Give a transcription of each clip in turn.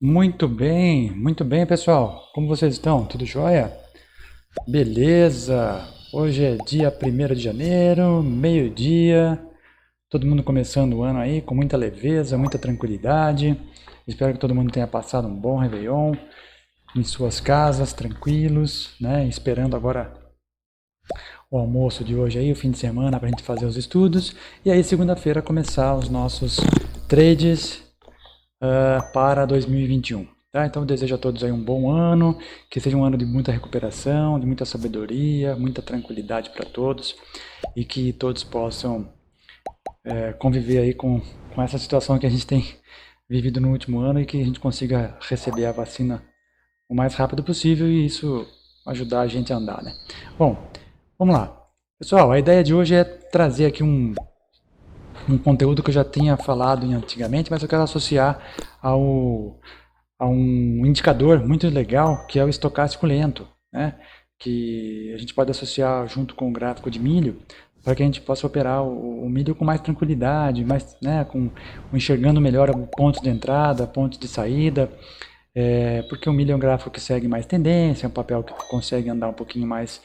Muito bem, pessoal. Como vocês estão? Tudo jóia? Beleza. Hoje é dia 1º de janeiro, meio-dia. Todo mundo começando o ano aí com muita leveza, muita tranquilidade. Espero que todo mundo tenha passado um bom Réveillon em suas casas, tranquilos, né? Esperando agora o almoço de hoje aí, o fim de semana, para a gente fazer os estudos. E aí, segunda-feira, começar os nossos trades para 2021. Tá? Então eu desejo a todos aí um bom ano, que seja um ano de muita recuperação, de muita sabedoria, muita tranquilidade para todos e que todos possam conviver aí com essa situação que a gente tem vivido no último ano e que a gente consiga receber a vacina o mais rápido possível e isso ajudar a gente a andar, né? Bom, vamos lá. Pessoal, a ideia de hoje é trazer aqui um conteúdo que eu já tinha falado antigamente, mas eu quero associar a um indicador muito legal que é o estocástico lento, né? Que a gente pode associar junto com o gráfico de milho para que a gente possa operar o milho com mais tranquilidade, mais, né, enxergando melhor pontos de entrada, pontos de saída, porque o milho é um gráfico que segue mais tendência, é um papel que consegue andar um pouquinho mais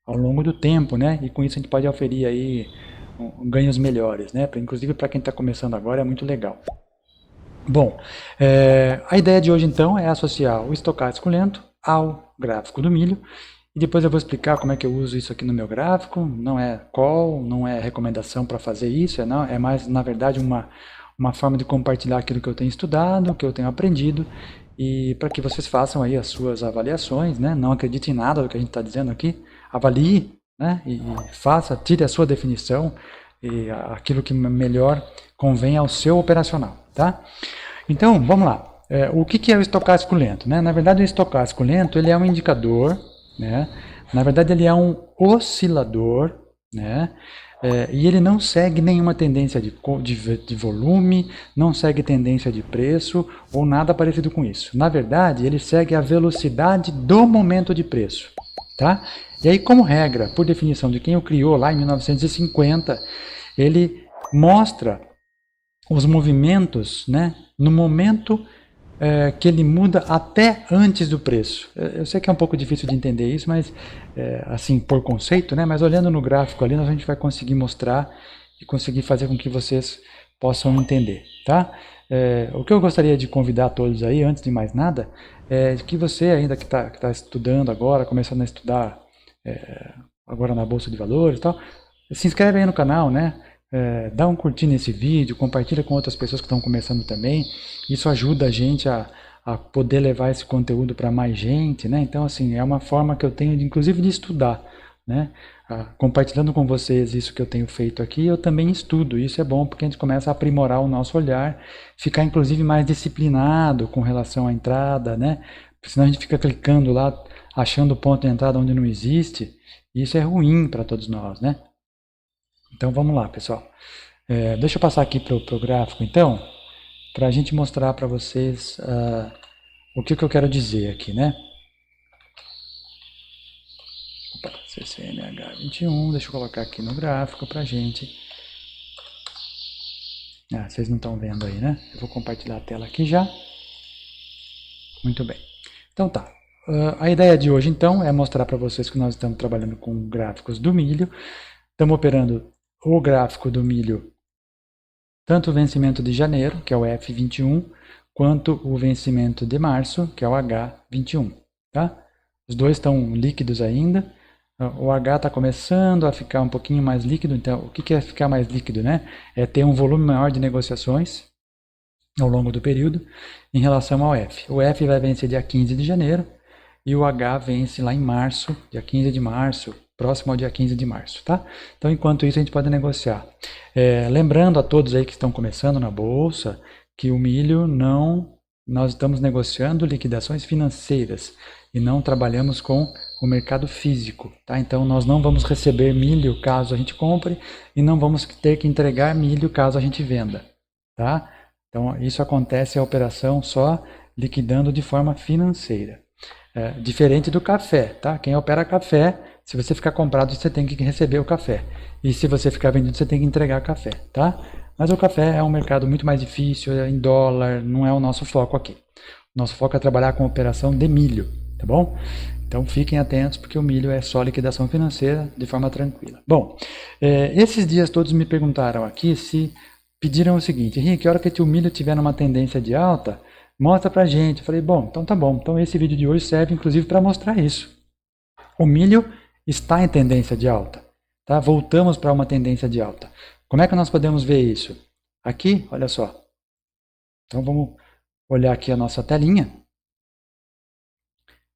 ao longo do tempo, né? E com isso a gente pode oferir aí ganhos melhores, né? Inclusive para quem está começando agora é muito legal. Bom, a ideia de hoje então é associar o estocástico lento ao gráfico do milho e depois eu vou explicar como é que eu uso isso aqui no meu gráfico. Não é call, não é recomendação para fazer isso, é mais na verdade uma forma de compartilhar aquilo que eu tenho estudado, que eu tenho aprendido e para que vocês façam aí as suas avaliações, né? Não acredite em nada do que a gente está dizendo aqui, avalie, né? E faça, tire a sua definição e aquilo que melhor convém ao seu operacional, tá? Então, vamos lá. O que é o estocástico lento? Né? Na verdade, o estocástico lento ele é um indicador, né? Na verdade, ele é um oscilador, né? E ele não segue nenhuma tendência de volume, não segue tendência de preço ou nada parecido com isso. Na verdade, ele segue a velocidade do momento de preço. Tá? E aí, como regra, por definição de quem o criou lá em 1950, ele mostra os movimentos, né, no momento que ele muda até antes do preço. Eu sei que é um pouco difícil de entender isso, mas assim, por conceito, né, mas olhando no gráfico ali, a gente vai conseguir mostrar e conseguir fazer com que vocês possam entender, tá? O que eu gostaria de convidar todos aí, antes de mais nada, é que você ainda que tá estudando agora, começando a estudar agora na Bolsa de Valores e tal, se inscreve aí no canal, né? Dá um curtir nesse vídeo, compartilha com outras pessoas que estão começando também. Isso ajuda a gente a poder levar esse conteúdo para mais gente, né? Então, assim, é uma forma que eu tenho, inclusive, de estudar, né? Compartilhando com vocês isso que eu tenho feito aqui, eu também estudo. Isso é bom porque a gente começa a aprimorar o nosso olhar, ficar, inclusive, mais disciplinado com relação à entrada, né? Porque senão a gente fica clicando lá, achando o ponto de entrada onde não existe. E isso é ruim para todos nós, né? Então vamos lá, pessoal. Deixa eu passar aqui para o gráfico, então, para a gente mostrar para vocês o que eu quero dizer aqui, né? Opa, CCNH21, deixa eu colocar aqui no gráfico para a gente. Vocês não estão vendo aí, né? Eu vou compartilhar a tela aqui já. Muito bem. Então tá. A ideia de hoje, então, é mostrar para vocês que nós estamos trabalhando com gráficos do milho. Estamos operando o gráfico do milho, tanto o vencimento de janeiro, que é o F21, quanto o vencimento de março, que é o H21. Tá? Os dois estão líquidos ainda. O H está começando a ficar um pouquinho mais líquido. Então, o que é ficar mais líquido? Né? É ter um volume maior de negociações ao longo do período em relação ao F. O F vai vencer dia 15 de janeiro e o H vence lá em março, dia 15 de março, próximo ao dia 15 de março, tá? Então, enquanto isso, a gente pode negociar. Lembrando a todos aí que estão começando na Bolsa, que o milho nós estamos negociando liquidações financeiras e não trabalhamos com o mercado físico, tá? Então, nós não vamos receber milho caso a gente compre e não vamos ter que entregar milho caso a gente venda, tá? Então, isso acontece a operação só liquidando de forma financeira. Diferente do café, tá? Quem opera café, se você ficar comprado, você tem que receber o café. E se você ficar vendido, você tem que entregar café, tá? Mas o café é um mercado muito mais difícil, é em dólar, não é o nosso foco aqui. Nosso foco é trabalhar com operação de milho, tá bom? Então fiquem atentos, porque o milho é só liquidação financeira de forma tranquila. Bom, esses dias todos me perguntaram aqui se pediram o seguinte: Henrique, a hora que o milho estiver numa tendência de alta, mostra pra gente. Eu falei, bom, então tá bom. Então esse vídeo de hoje serve inclusive para mostrar isso. O milho está em tendência de alta, tá? Voltamos para uma tendência de alta. Como é que nós podemos ver isso? Aqui, olha só. Então vamos olhar aqui a nossa telinha.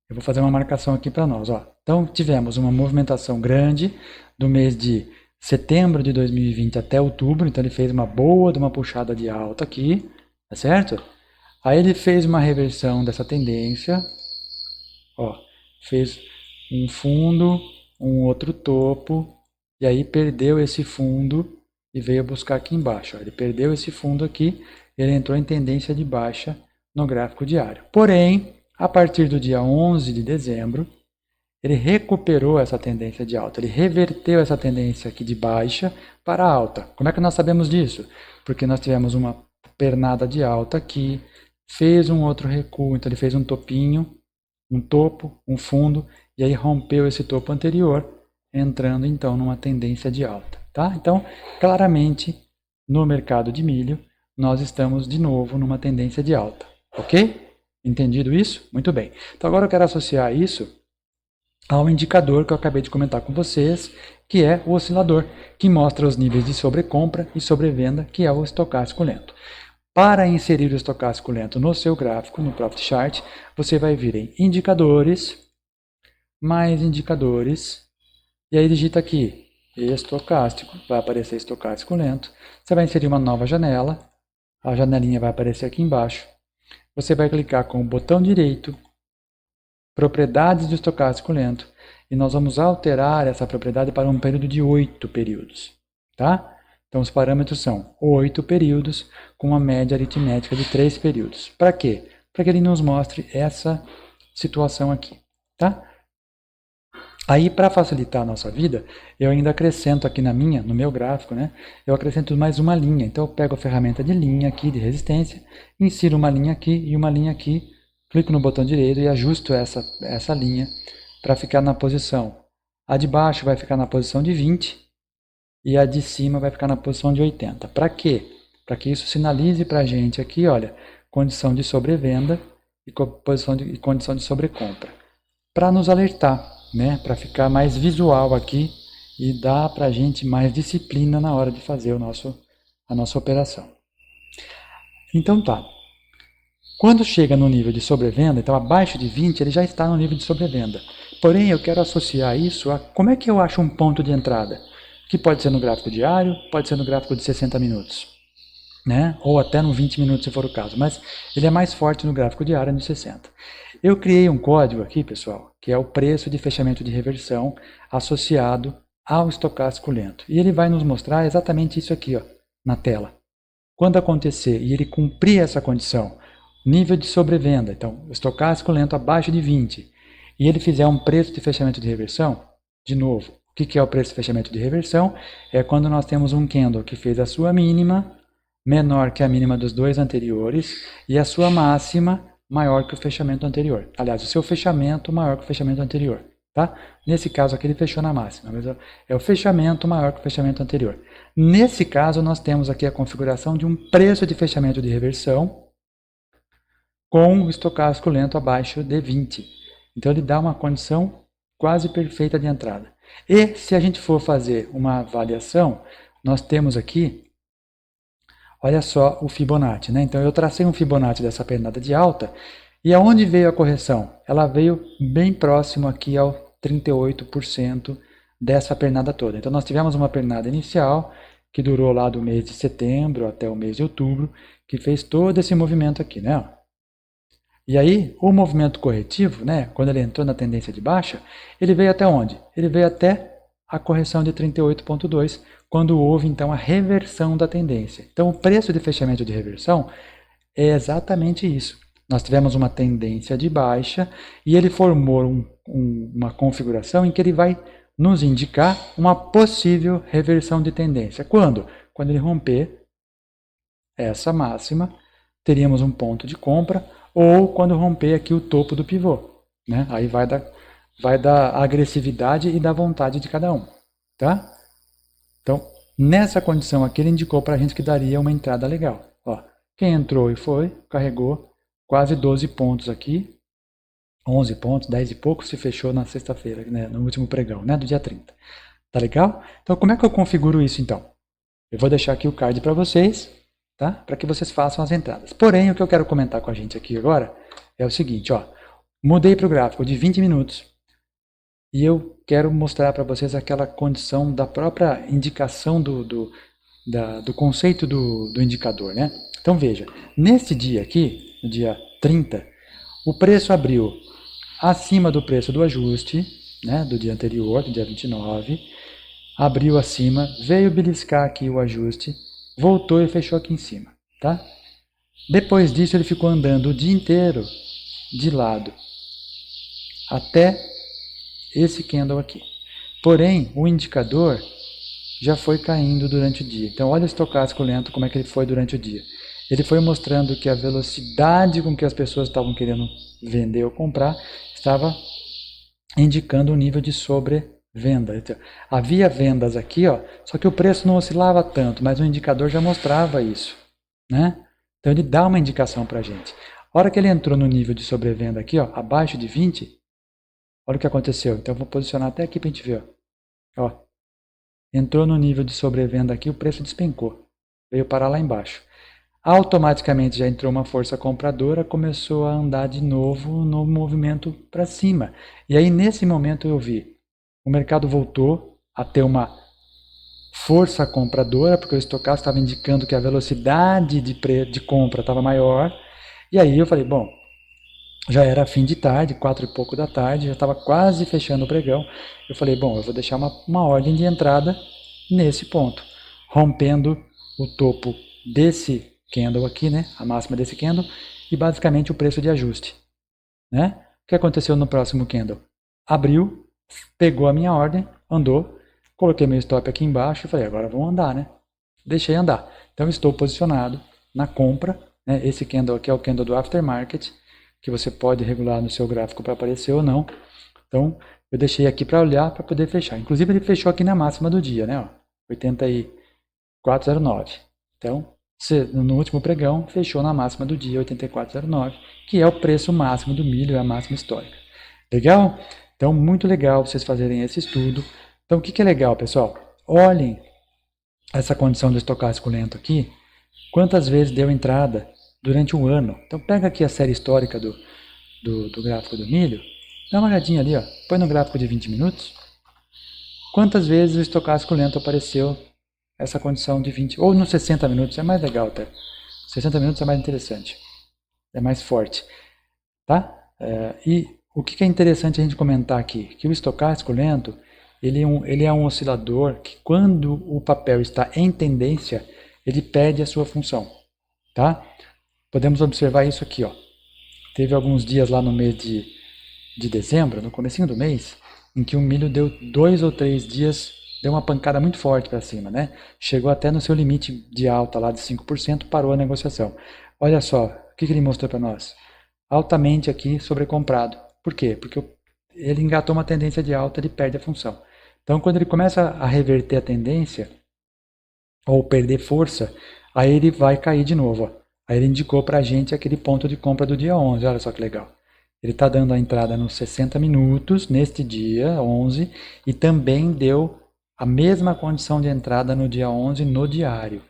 Eu vou fazer uma marcação aqui para nós. Ó. Então tivemos uma movimentação grande do mês de setembro de 2020 até outubro. Então ele fez uma boa de uma puxada de alta aqui, tá certo? Aí ele fez uma reversão dessa tendência. Ó, fez um fundo, um outro topo, e aí perdeu esse fundo e veio buscar aqui embaixo. Ó. Ele perdeu esse fundo aqui, ele entrou em tendência de baixa no gráfico diário. Porém, a partir do dia 11 de dezembro, ele recuperou essa tendência de alta, ele reverteu essa tendência aqui de baixa para alta. Como é que nós sabemos disso? Porque nós tivemos uma pernada de alta aqui, fez um outro recuo, então ele fez um topinho, um topo, um fundo, e aí rompeu esse topo anterior, entrando então numa tendência de alta. Tá? Então, claramente, no mercado de milho, nós estamos de novo numa tendência de alta. Ok? Entendido isso? Muito bem. Então agora eu quero associar isso ao indicador que eu acabei de comentar com vocês, que é o oscilador, que mostra os níveis de sobrecompra e sobrevenda, que é o estocástico lento. Para inserir o estocástico lento no seu gráfico, no Profit Chart, você vai vir em indicadores, mais indicadores, e aí digita aqui estocástico, vai aparecer estocástico lento. Você vai inserir uma nova janela, a janelinha vai aparecer aqui embaixo. Você vai clicar com o botão direito, propriedades do estocástico lento, e nós vamos alterar essa propriedade para um período de 8 períodos. Tá? Então os parâmetros são 8 períodos com uma média aritmética de 3 períodos. Para quê? Para que ele nos mostre essa situação aqui. Tá? Aí, para facilitar a nossa vida, eu ainda acrescento aqui no meu gráfico, né? Eu acrescento mais uma linha. Então, eu pego a ferramenta de linha aqui, de resistência, insiro uma linha aqui e uma linha aqui, clico no botão direito e ajusto essa linha para ficar na posição. A de baixo vai ficar na posição de 20 e a de cima vai ficar na posição de 80. Para quê? Para que isso sinalize para a gente aqui, olha, condição de sobrevenda e condição de sobrecompra. Para nos alertar, né, para ficar mais visual aqui e dar para a gente mais disciplina na hora de fazer a nossa operação. Então tá. Quando chega no nível de sobrevenda, então abaixo de 20, ele já está no nível de sobrevenda. Porém, eu quero associar isso a como é que eu acho um ponto de entrada, que pode ser no gráfico diário, pode ser no gráfico de 60 minutos, né? Ou até no 20 minutos se for o caso, mas ele é mais forte no gráfico diário, no 60. Eu criei um código aqui, pessoal, que é o preço de fechamento de reversão associado ao estocástico lento. E ele vai nos mostrar exatamente isso aqui, ó, na tela. Quando acontecer e ele cumprir essa condição, nível de sobrevenda, então estocástico lento abaixo de 20, e ele fizer um preço de fechamento de reversão, de novo, o que é o preço de fechamento de reversão? É quando nós temos um candle que fez a sua mínima menor que a mínima dos dois anteriores e a sua máxima maior que o fechamento anterior. Aliás, o seu fechamento maior que o fechamento anterior. Tá? Nesse caso aqui ele fechou na máxima, mas é o fechamento maior que o fechamento anterior. Nesse caso nós temos aqui a configuração de um preço de fechamento de reversão com o estocástico lento abaixo de 20. Então ele dá uma condição quase perfeita de entrada. E se a gente for fazer uma avaliação, nós temos aqui, olha só o Fibonacci, né? Então eu tracei um Fibonacci dessa pernada de alta, e aonde veio a correção? Ela veio bem próximo aqui ao 38% dessa pernada toda. Então nós tivemos uma pernada inicial, que durou lá do mês de setembro até o mês de outubro, que fez todo esse movimento aqui, né? E aí, o movimento corretivo, né, quando ele entrou na tendência de baixa, ele veio até onde? Ele veio até a correção de 38,2, quando houve então a reversão da tendência. Então o preço de fechamento de reversão é exatamente isso. Nós tivemos uma tendência de baixa e ele formou uma configuração em que ele vai nos indicar uma possível reversão de tendência. Quando? Quando ele romper essa máxima teríamos um ponto de compra, ou quando romper aqui o topo do pivô, né? Aí vai da agressividade e da vontade de cada um, tá? Então, nessa condição aqui, ele indicou para a gente que daria uma entrada legal. Ó, quem entrou e foi, carregou quase 12 pontos aqui, 11 pontos, 10 e pouco, se fechou na sexta-feira, né, no último pregão, né, do dia 30. Tá legal? Então, como é que eu configuro isso, então? Eu vou deixar aqui o card para vocês, tá? Para que vocês façam as entradas. Porém, o que eu quero comentar com a gente aqui agora é o seguinte, ó. Mudei para o gráfico de 20 minutos e eu quero mostrar para vocês aquela condição da própria indicação do conceito do indicador, né? Então, veja, nesse dia aqui, no dia 30, o preço abriu acima do preço do ajuste, né, do dia anterior, do dia 29, abriu acima, veio beliscar aqui o ajuste, voltou e fechou aqui em cima, tá? Depois disso ele ficou andando o dia inteiro de lado até esse candle aqui. Porém, o indicador já foi caindo durante o dia. Então olha o estocástico lento, como é que ele foi durante o dia. Ele foi mostrando que a velocidade com que as pessoas estavam querendo vender ou comprar estava indicando um nível de sobrevenda. Então, havia vendas aqui, ó, só que o preço não oscilava tanto, mas o indicador já mostrava isso, né? Então ele dá uma indicação para a gente. A hora que ele entrou no nível de sobrevenda aqui, ó, abaixo de 20, olha o que aconteceu. Então eu vou posicionar até aqui para a gente ver. Ó. Entrou no nível de sobrevenda aqui, o preço despencou. Veio parar lá embaixo. Automaticamente já entrou uma força compradora, começou a andar de novo no movimento para cima. E aí nesse momento eu vi, o mercado voltou a ter uma força compradora, porque o estocástico estava indicando que a velocidade de compra estava maior. E aí eu falei, bom, já era fim de tarde, 4 e pouco da tarde, já estava quase fechando o pregão. Eu falei, bom, eu vou deixar uma ordem de entrada nesse ponto, rompendo o topo desse candle aqui, né, a máxima desse candle, e basicamente o preço de ajuste, né? O que aconteceu no próximo candle? Abriu, pegou a minha ordem, andou, coloquei meu stop aqui embaixo e falei, agora vamos andar, né? Deixei andar. Então estou posicionado na compra, né? Esse candle aqui é o candle do aftermarket, que você pode regular no seu gráfico para aparecer ou não. Então eu deixei aqui para olhar para poder fechar. Inclusive ele fechou aqui na máxima do dia, né? Ó, 84,09. Então no último pregão fechou na máxima do dia 84,09, que é o preço máximo do milho, é a máxima histórica. Legal? Então muito legal vocês fazerem esse estudo. Então o que é legal, pessoal? Olhem essa condição do estocástico lento aqui, quantas vezes deu entrada durante um ano. Então pega aqui a série histórica do gráfico do milho, dá uma olhadinha ali, ó, põe no gráfico de 20 minutos, quantas vezes o estocástico lento apareceu essa condição de 20, ou nos 60 minutos, é mais legal até. 60 minutos é mais interessante, é mais forte, tá? E o que é interessante a gente comentar aqui, que o estocástico lento, ele é um oscilador que quando o papel está em tendência, ele perde a sua função, tá? Podemos observar isso aqui, ó. Teve alguns dias lá no mês de dezembro, no comecinho do mês, em que o milho deu 2 ou 3 dias, deu uma pancada muito forte para cima, né? Chegou até no seu limite de alta lá de 5%, parou a negociação. Olha só, o que ele mostrou para nós? Altamente aqui sobrecomprado. Por quê? Porque ele engatou uma tendência de alta, ele perde a função. Então, quando ele começa a reverter a tendência, ou perder força, aí ele vai cair de novo, ó. Aí ele indicou para a gente aquele ponto de compra do dia 11, olha só que legal. Ele está dando a entrada nos 60 minutos, neste dia 11, e também deu a mesma condição de entrada no dia 11 no diário.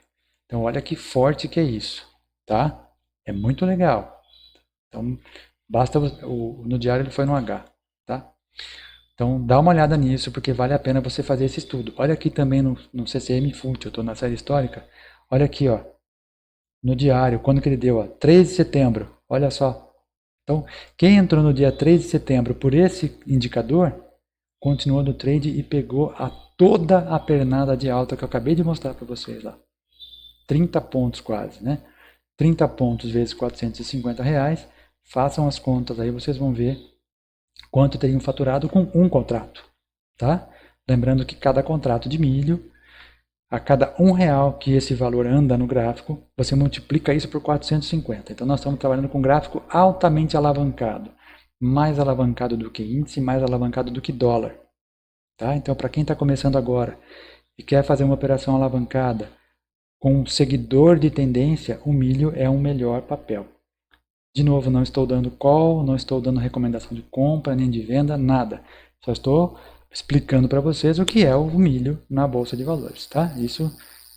Então olha que forte que é isso, tá? É muito legal. Então basta, no diário ele foi no H, tá? Então dá uma olhada nisso, porque vale a pena você fazer esse estudo. Olha aqui também no CCM Fult, eu estou na série histórica. Olha aqui, ó, no diário, quando que ele deu? Ó, 3 de setembro, olha só. Então, quem entrou no dia 3 de setembro por esse indicador, continuou no trade e pegou toda a pernada de alta que eu acabei de mostrar para vocês lá. 30 pontos quase, né? 30 pontos vezes R$450. Façam as contas aí, vocês vão ver quanto teriam faturado com um contrato, tá? Lembrando que cada contrato de milho, A cada R$ 1 que esse valor anda no gráfico, você multiplica isso por 450. Então nós estamos trabalhando com um gráfico altamente alavancado. Mais alavancado do que índice, mais alavancado do que dólar. Tá? Então para quem está começando agora e quer fazer uma operação alavancada com um seguidor de tendência, o milho é um melhor papel. De novo, não estou dando call, não estou dando recomendação de compra nem de venda, nada. Só estou explicando para vocês o que é o milho na Bolsa de Valores. Tá? Isso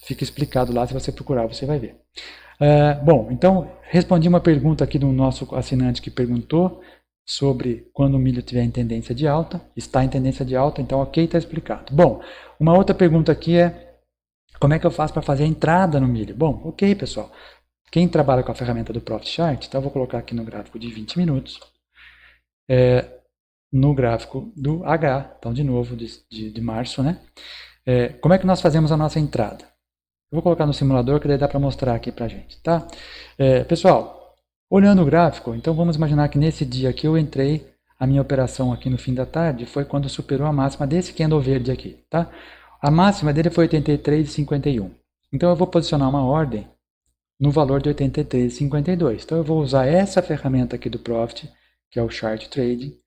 fica explicado lá, se você procurar você vai ver. Bom, então respondi uma pergunta aqui do nosso assinante que perguntou sobre quando o milho estiver em tendência de alta. Está em tendência de alta, então ok, está explicado. Bom, uma outra pergunta aqui é como é que eu faço para fazer a entrada no milho? Bom, ok pessoal. Quem trabalha com a ferramenta do Profit Chart, então eu vou colocar aqui no gráfico de 20 minutos, no gráfico do H, então de novo de março, né? Como é que nós fazemos a nossa entrada? Eu vou colocar no simulador que daí dá para mostrar aqui para a gente, tá? Pessoal, olhando o gráfico, então vamos imaginar que nesse dia aqui eu entrei, a minha operação aqui no fim da tarde foi quando superou a máxima desse candle verde aqui, tá? A máxima dele foi 83,51. Então eu vou posicionar uma ordem no valor de 83,52. Então eu vou usar essa ferramenta aqui do Profit, que é o Chart Trading,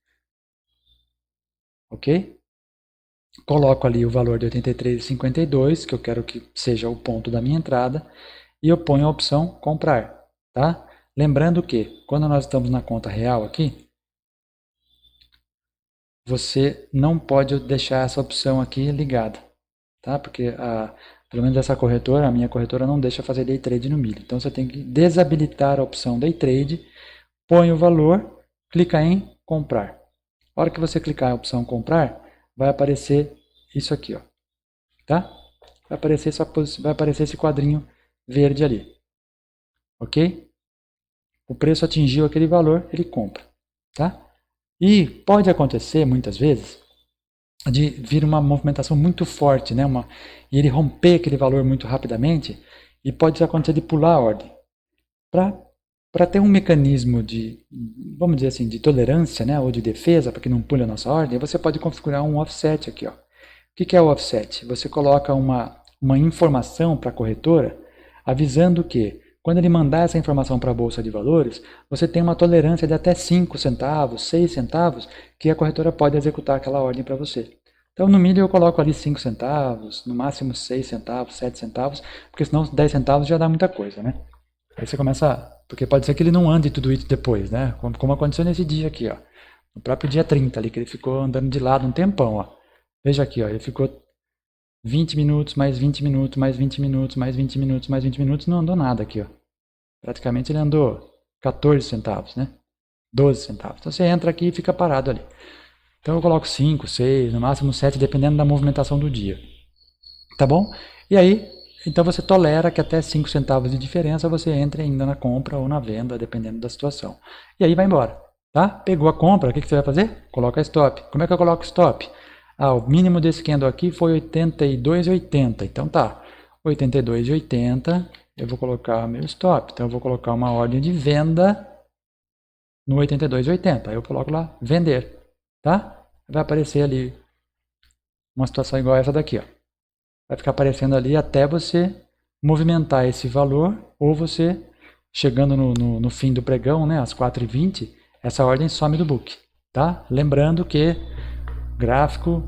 ok? Coloco ali o valor de 83,52, que eu quero que seja o ponto da minha entrada, e eu ponho a opção comprar, tá? Lembrando que quando nós estamos na conta real aqui, você não pode deixar essa opção aqui ligada, tá? Porque pelo menos essa corretora, a minha corretora não deixa fazer day trade no milho. Então você tem que desabilitar a opção day trade, põe o valor, clica em comprar. A hora que você clicar em opção comprar, vai aparecer isso aqui, ó, tá? Vai aparecer esse quadrinho verde ali, ok? O preço atingiu aquele valor, ele compra, tá? E pode acontecer muitas vezes de vir uma movimentação muito forte, né? E ele romper aquele valor muito rapidamente, e pode acontecer de pular a ordem. Para ter um mecanismo de, vamos dizer assim, de tolerância, né? Ou de defesa, para que não pule a nossa ordem, você pode configurar um offset aqui, ó. O que é o offset? Você coloca uma informação para a corretora avisando que quando ele mandar essa informação para a Bolsa de Valores, você tem uma tolerância de até 5 centavos, 6 centavos, que a corretora pode executar aquela ordem para você. Então no milho eu coloco ali 5 centavos, no máximo 6 centavos, 7 centavos, porque senão 10 centavos já dá muita coisa, né? Aí você começa, porque pode ser que ele não ande tudo isso depois, né? Como aconteceu nesse dia aqui, ó. No próprio dia 30 ali, que ele ficou andando de lado um tempão, ó. Veja aqui, ó, ele ficou 20 minutos, mais 20 minutos, mais 20 minutos, mais 20 minutos, mais 20 minutos, não andou nada aqui, ó. Praticamente ele andou 14 centavos, né? 12 centavos. Então você entra aqui e fica parado ali. Então eu coloco 5, 6, no máximo 7, dependendo da movimentação do dia. Tá bom? E aí, então você tolera que até 5 centavos de diferença você entre ainda na compra ou na venda, dependendo da situação. E aí vai embora. Tá? Pegou a compra, o que você vai fazer? Coloca stop. Como é que eu coloco stop? O mínimo desse candle aqui foi 82,80. Então tá, 82,80, eu vou colocar meu stop. Então eu vou colocar uma ordem de venda no 82,80. Aí eu coloco lá, vender. Tá? Vai aparecer ali uma situação igual a essa daqui, ó. Vai ficar aparecendo ali até você movimentar esse valor, ou você, chegando no fim do pregão, né, às 4h20, essa ordem some do book. Tá? Lembrando que gráfico,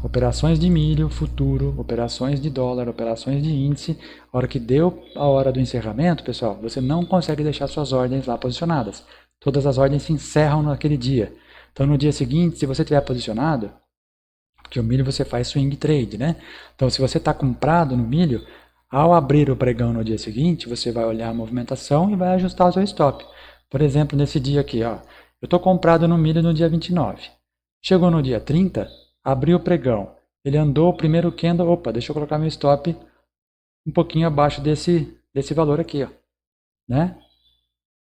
operações de milho, futuro, operações de dólar, operações de índice, a hora que deu a hora do encerramento, pessoal, você não consegue deixar suas ordens lá posicionadas. Todas as ordens se encerram naquele dia. Então no dia seguinte, se você estiver posicionado, porque o milho você faz swing trade, né? Então se você está comprado no milho, ao abrir o pregão no dia seguinte, você vai olhar a movimentação e vai ajustar o seu stop. Por exemplo, nesse dia aqui, ó, eu estou comprado no milho no dia 29. Chegou no dia 30, abriu o pregão. Ele andou o primeiro candle, opa, deixa eu colocar meu stop um pouquinho abaixo desse valor aqui, ó, né?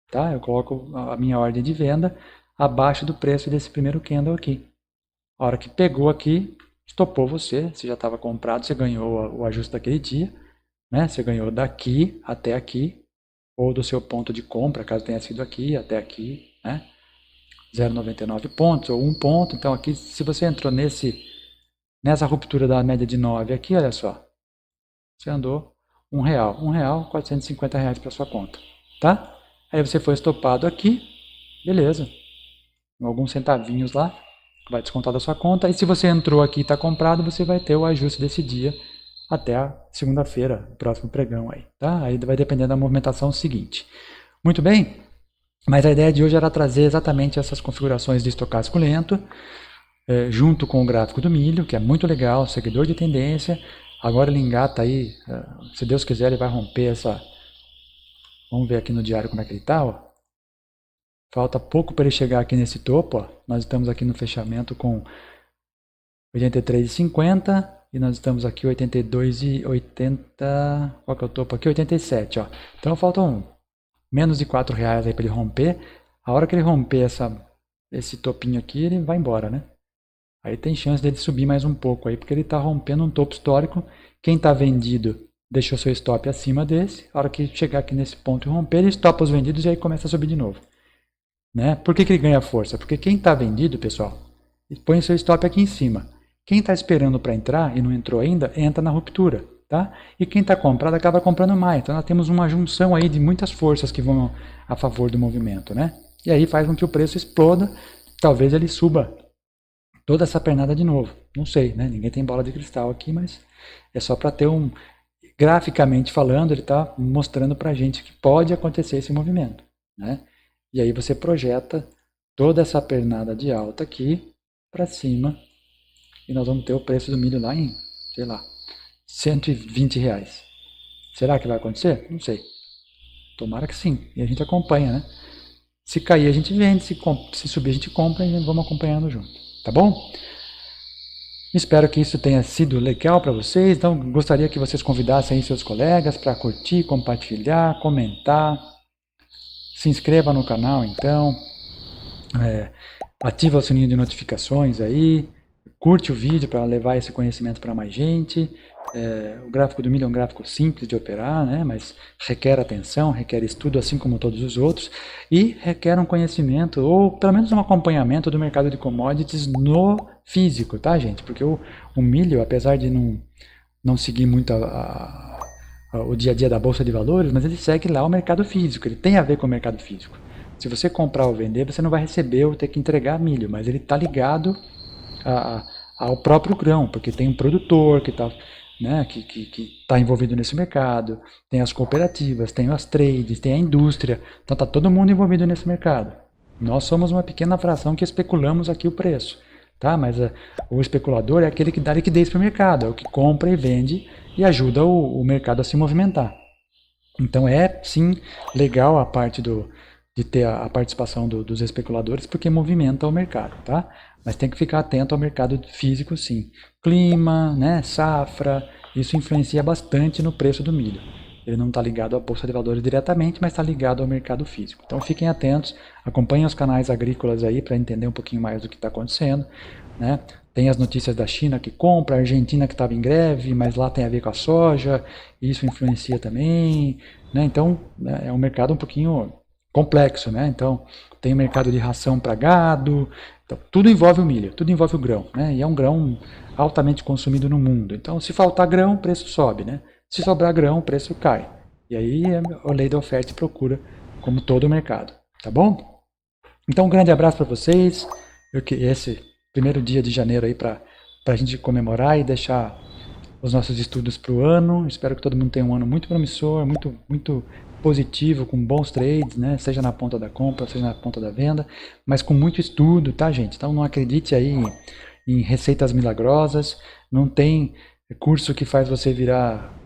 Tá? Eu coloco a minha ordem de venda abaixo do preço desse primeiro candle aqui. A hora que pegou aqui, estopou você já estava comprado, você ganhou o ajuste daquele dia, né? Você ganhou daqui até aqui, ou do seu ponto de compra, caso tenha sido aqui até aqui, né? 0,99 pontos ou 1 ponto. Então aqui, se você entrou nessa ruptura da média de 9 aqui, olha só, você andou R$1. R$1, R$450 para sua conta, tá? Aí você foi estopado aqui, beleza. Alguns centavinhos lá, vai descontar da sua conta. E se você entrou aqui e está comprado, você vai ter o ajuste desse dia até a segunda-feira, próximo pregão aí, tá? Aí vai depender da movimentação seguinte. Muito bem? Mas a ideia de hoje era trazer exatamente essas configurações de estocástico lento, junto com o gráfico do milho, que é muito legal, seguidor de tendência. Agora ele engata aí, se Deus quiser, ele vai romper essa... Vamos ver aqui no diário como é que ele está, ó. Falta pouco para ele chegar aqui nesse topo, ó. Nós estamos aqui no fechamento com 83,50 e nós estamos aqui 82,80. Qual que é o topo aqui? 87, ó. Então faltam menos de R$4 aí para ele romper. A hora que ele romper esse topinho aqui, ele vai embora, né? Aí tem chance dele subir mais um pouco aí, porque ele está rompendo um topo histórico. Quem está vendido deixou seu stop acima desse. A hora que chegar aqui nesse ponto e romper, ele estopa os vendidos e aí começa a subir de novo. Né? Por que ele ganha força? Porque quem está vendido, pessoal, põe seu stop aqui em cima. Quem está esperando para entrar e não entrou ainda, entra na ruptura. Tá? E quem está comprado acaba comprando mais. Então nós temos uma junção aí de muitas forças que vão a favor do movimento. Né? E aí faz com que o preço exploda. Talvez ele suba toda essa pernada de novo. Não sei, né? Ninguém tem bola de cristal aqui, mas é só para ter um... Graficamente falando, ele está mostrando para a gente que pode acontecer esse movimento. Né? E aí você projeta toda essa pernada de alta aqui para cima e nós vamos ter o preço do milho lá em, sei lá, R$120. Será que vai acontecer? Não sei. Tomara que sim. E a gente acompanha, né? Se cair a gente vende, se subir a gente compra e vamos acompanhando junto. Tá bom? Espero que isso tenha sido legal para vocês. Então gostaria que vocês convidassem aí seus colegas para curtir, compartilhar, comentar. Se inscreva no canal, então, ativa o sininho de notificações aí, curte o vídeo para levar esse conhecimento para mais gente. O gráfico do milho é um gráfico simples de operar, né, mas requer atenção, requer estudo, assim como todos os outros, e requer um conhecimento, ou pelo menos um acompanhamento do mercado de commodities no físico, tá, gente? Porque o milho, apesar de não seguir muito o dia a dia da Bolsa de Valores, mas ele segue lá o mercado físico, ele tem a ver com o mercado físico. Se você comprar ou vender, você não vai receber ou ter que entregar milho, mas ele está ligado ao próprio grão, porque tem um produtor que está, né, que tá envolvido nesse mercado, tem as cooperativas, tem as trades, tem a indústria, então está todo mundo envolvido nesse mercado. Nós somos uma pequena fração que especulamos aqui o preço. Tá? Mas o especulador é aquele que dá liquidez para o mercado, é o que compra e vende e ajuda o mercado a se movimentar. Então é sim legal a parte de ter a participação dos especuladores, porque movimenta o mercado, tá? Mas tem que ficar atento ao mercado físico sim. Clima, né, safra, isso influencia bastante no preço do milho. Ele não está ligado à Bolsa de Valores diretamente, mas está ligado ao mercado físico. Então fiquem atentos, acompanhem os canais agrícolas aí para entender um pouquinho mais do que está acontecendo. Né? Tem as notícias da China que compra, a Argentina que estava em greve, mas lá tem a ver com a soja, e isso influencia também. Né? Então é um mercado um pouquinho complexo. Né? Então tem o mercado de ração para gado, então, tudo envolve o milho, tudo envolve o grão. Né? E é um grão altamente consumido no mundo. Então se faltar grão, o preço sobe. Né? Se sobrar grão, o preço cai. E aí é a lei da oferta e procura, como todo o mercado. Tá bom? Então um grande abraço para vocês. Esse primeiro dia de janeiro aí para a gente comemorar e deixar os nossos estudos para o ano. Espero que todo mundo tenha um ano muito promissor, muito positivo, com bons trades, né? Seja na ponta da compra, seja na ponta da venda, mas com muito estudo, tá, gente? Então não acredite aí em receitas milagrosas. Não tem curso que faz você virar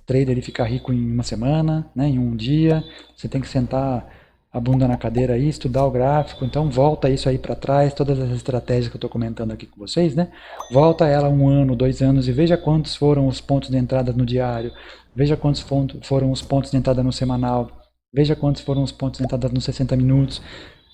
trader e ficar rico em uma semana, né, em um dia. Você tem que sentar a bunda na cadeira aí, estudar o gráfico. Então volta isso aí para trás, todas as estratégias que eu estou comentando aqui com vocês, né? Volta ela 1 ano, 2 anos e veja quantos foram os pontos de entrada no diário, veja quantos foram os pontos de entrada no semanal, veja quantos foram os pontos de entrada nos 60 minutos,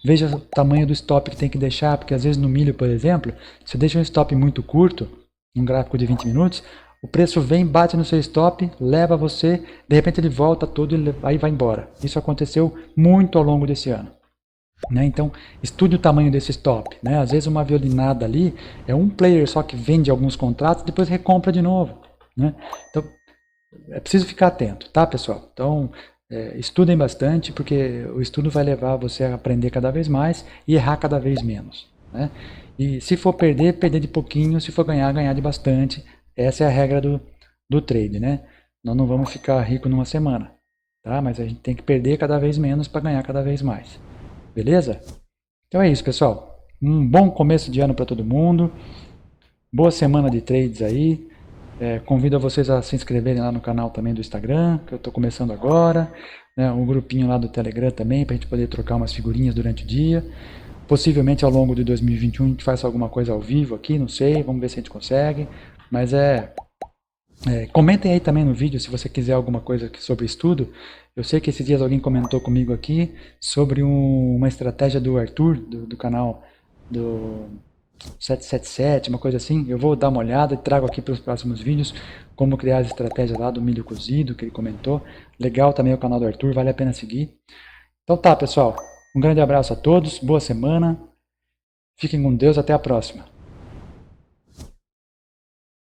veja o tamanho do stop que tem que deixar, porque às vezes no milho, por exemplo, se deixa um stop muito curto, um gráfico de 20 minutos, o preço vem, bate no seu stop, leva você, de repente ele volta todo e aí vai embora. Isso aconteceu muito ao longo desse ano. Né? Então, estude o tamanho desse stop. Né? Às vezes uma violinada ali é um player só que vende alguns contratos e depois recompra de novo. Né? Então, é preciso ficar atento, tá, pessoal? Então, estudem bastante, porque o estudo vai levar você a aprender cada vez mais e errar cada vez menos, né? E se for perder, perder de pouquinho, se for ganhar, ganhar de bastante. Essa é a regra do trade, né? Nós não vamos ficar rico numa semana, tá? Mas a gente tem que perder cada vez menos para ganhar cada vez mais. Beleza? Então é isso, pessoal. Um bom começo de ano para todo mundo. Boa semana de trades aí. Convido vocês a se inscreverem lá no canal também do Instagram, que eu estou começando agora. Né, um grupinho lá do Telegram também, para a gente poder trocar umas figurinhas durante o dia. Possivelmente ao longo de 2021 a gente faça alguma coisa ao vivo aqui, não sei, vamos ver se a gente consegue. Mas comentem aí também no vídeo se você quiser alguma coisa sobre estudo. Eu sei que esses dias alguém comentou comigo aqui sobre uma estratégia do Arthur, do canal do 777, uma coisa assim. Eu vou dar uma olhada e trago aqui para os próximos vídeos como criar as estratégias lá do milho cozido que ele comentou. Legal também o canal do Arthur, vale a pena seguir. Então tá, pessoal. Um grande abraço a todos, boa semana. Fiquem com Deus, até a próxima.